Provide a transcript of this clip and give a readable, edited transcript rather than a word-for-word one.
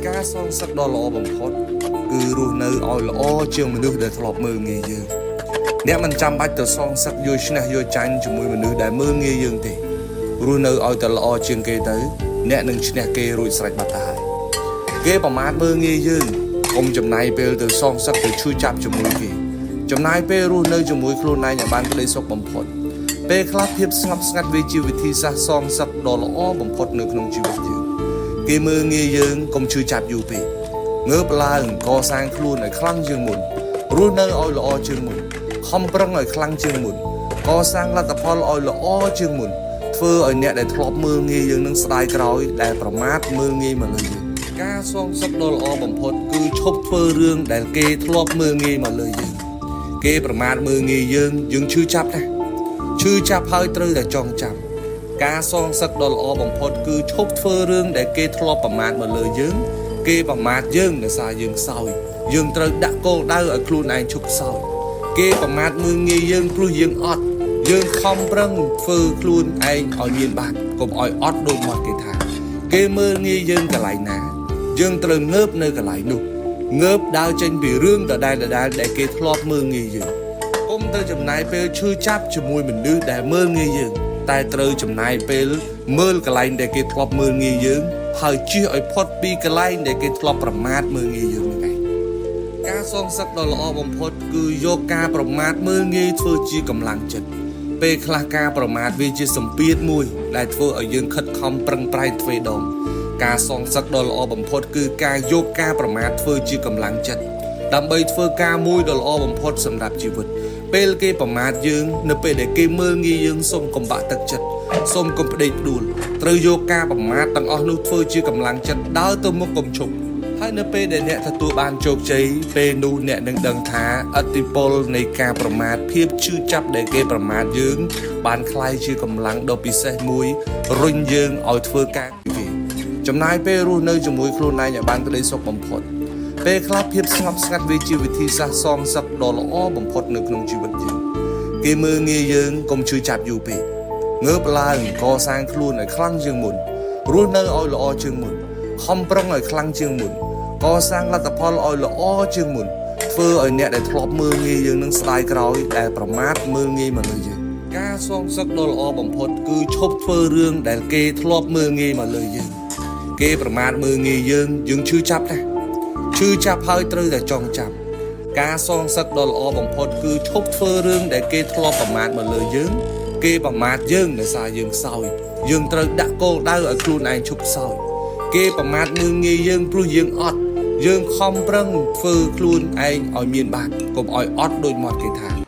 ការសងសឹកដ៏ល្អបំផុតគឺរស់នៅឲ្យល្អជាងមនុស្សដែលធ្លាប់មើលងាយយើងអ្នកមិនចាំបាច់ទៅសងសឹកយកឈ្នះយកចាញ់ជាមួយមនុស្សដែលមើលងាយយើងទេរស់នៅឲ្យតែល្អជាងគេទៅអ្នកនឹងឈ្នះគេរួចស្រេចបាត់ទៅហើយគេប្រមាថមើលងាយយើងកុំចំណាយពេលទៅសងសឹកទៅឈឺចាប់ជាមួយគេចំណាយពេលរស់នៅជាមួយខ្លួនឯងឲ្យបានក្តីសុខបំផុតពេលខ្លះភាពស្ងប់ស្ងាត់វាជាវិធីសាស្ត្រសងសឹកដ៏ល្អបំផុតនៅក្នុងជីវិតយើងគេមើលងាយយើងកុំឈឺចាប់យូរពេកងើបឡើងកសាងខ្លួនឲ្យខ្លាំងជាងមុនរស់នៅឲ្យល្អជាងមុនខំប្រឹងឲ្យខ្លាំងជាងមុនកសាងលទ្ធផលឲ្យល្អជាងមុនធ្វើឲ្យអ្នកដែលធ្លាប់មើលងាយយើងនឹងស្ដាយក្រោយដែលប្រមាថមើលងាយមកលើយើងការសងសឹកដ៏ល្អបំផុតគឺឈប់ធ្វើរឿងដែលគេធ្លាប់មើលងាយមកលើយើងគេប្រមាថមើលងាយយើងឈឺចាប់ណាស់ឈឺចាប់ហើយត្រូវតែចងចាំការសងសឹកដ៏ល្អបំផុតគឺឈប់ធ្វើរឿងដែលគេធ្លាប់ប្រមាថមកលើយើងគេប្រមាថយើងដោយសារយើងខ្សោយយើងត្រូវដាក់គោលដៅឲ្យខ្លួនឯងឈប់ខ្សោយគេប្រមាថមើលងាយយើងព្រោះយើងអត់យើងខំប្រឹងធ្វើខ្លួនឯងឲ្យមានបានកុំឲ្យអត់ដូចមាត់គេថាគេមើលងាយយើងកន្លែងណាយើងត្រូវងើបនៅកន្លែងនោះងើបដើរចេញពីរឿងដដែលដែលគេធ្លាប់មើលងាយយើងកុំទៅចំណាយពេលឈឺចាប់ជាមួយមនុស្សដែលមើលងាយយើងតែត្រូវចំណាយពេលមើលកន្លែងដែលគេធ្លាប់មើលងាយយើងហើយជៀសឲ្យផុតពីកន្លែងដែលគេធ្លាប់ប្រមាថមើលងាយយើងហ្នឹងឯងការសងសឹកដ៏ល្អបំផុតគឺយកការប្រមាថមើលងាយធ្វើជាកម្លាំងចិត្តពេលខ្លះការប្រមាថវាជាសម្ពាធមួយដែលធ្វើឲ្យយើងខិតខំប្រឹងប្រែងទ្វេដងការសងសឹកដ៏ល្អបំផុតគឺការយកការប្រមាថធ្វើជាកម្លាំងចិត្តដើម្បីធ្វើការមួយដ៏ល្អបំផុតសម្រាប់ជីវិតពេលគេប្រមាថយើងនៅពេលដែលគេមើលងាយយើងសូមកុំបាក់ទឹកចិត្តសូមកុំផ្ដេកផ្ដួលត្រូវយកការប្រមាថទាំងអស់នោះធ្វើជាកម្លាំងចិត្តដើរទៅមុខកុំឈប់ហើយនៅពេលដែលអ្នកទទួលបានជោគជ័យពេលនោះអ្នកនឹងដឹងថាឥទ្ធិពលនៃការប្រមាថភាពឈឺចាប់ដែលគេប្រមាថយើងបានคล้ายជាកម្លាំងដ៏ពិសេសមួយរុញយើងឲ្យធ្វើការគេចំណាយពេលរស់នៅជាមួយខ្លួនឯងឲ្យបានក្តីសុខបំផុតពេលខ្លះភាពស្ងប់ស្ងាត់វាជាវិធីសាស្ត្រសងសឹកដ៏ល្អបំផុតនៅក្នុងជីវិតយើងគេមើលងាយយើងកុំឈឺចាប់យូរពេកងើបឡើងកសាងខ្លួនឲ្យខ្លាំងជាងមុនរស់នៅឲ្យល្អជាងមុនខំប្រឹងឲ្យខ្លាំងជាងមុនកសាងលទ្ធផលឲ្យល្អជាងមុនធ្វើឲ្យអ្នកដែលធ្លាប់មើលងាយយើងនឹងស្ដាយក្រោយដែលប្រមាថមើលងាយមកលើយើងការសងសឹកដ៏ល្អបំផុតគឺឈប់ធ្វើរឿងដែលគេធ្លាប់មើលងាយមកលើយើងគេប្រមាថមើលងាយយើងឈឺចាប់ណាស់ឈឺចាប់ហើយត្រូវតែចងចាំការសងសឹកដ៏ល្អបំផុតគឺឈប់ធ្វើរឿងដែលគេធ្លាប់ប្រមាថមកលើយើងគេប្រមាថយើងដោយសារយើងខ្សោយយើងត្រូវដាក់គោលដៅឲ្យខ្លួនឯងឈប់ខ្សោយគេប្រមាថមើលងាយយើងព្រោះយើងអត់យើងខំប្រឹងធ្វើខ្លួនឯងឲ្យមានបានកុំឲ្យអត់ដូចមាត់គេថា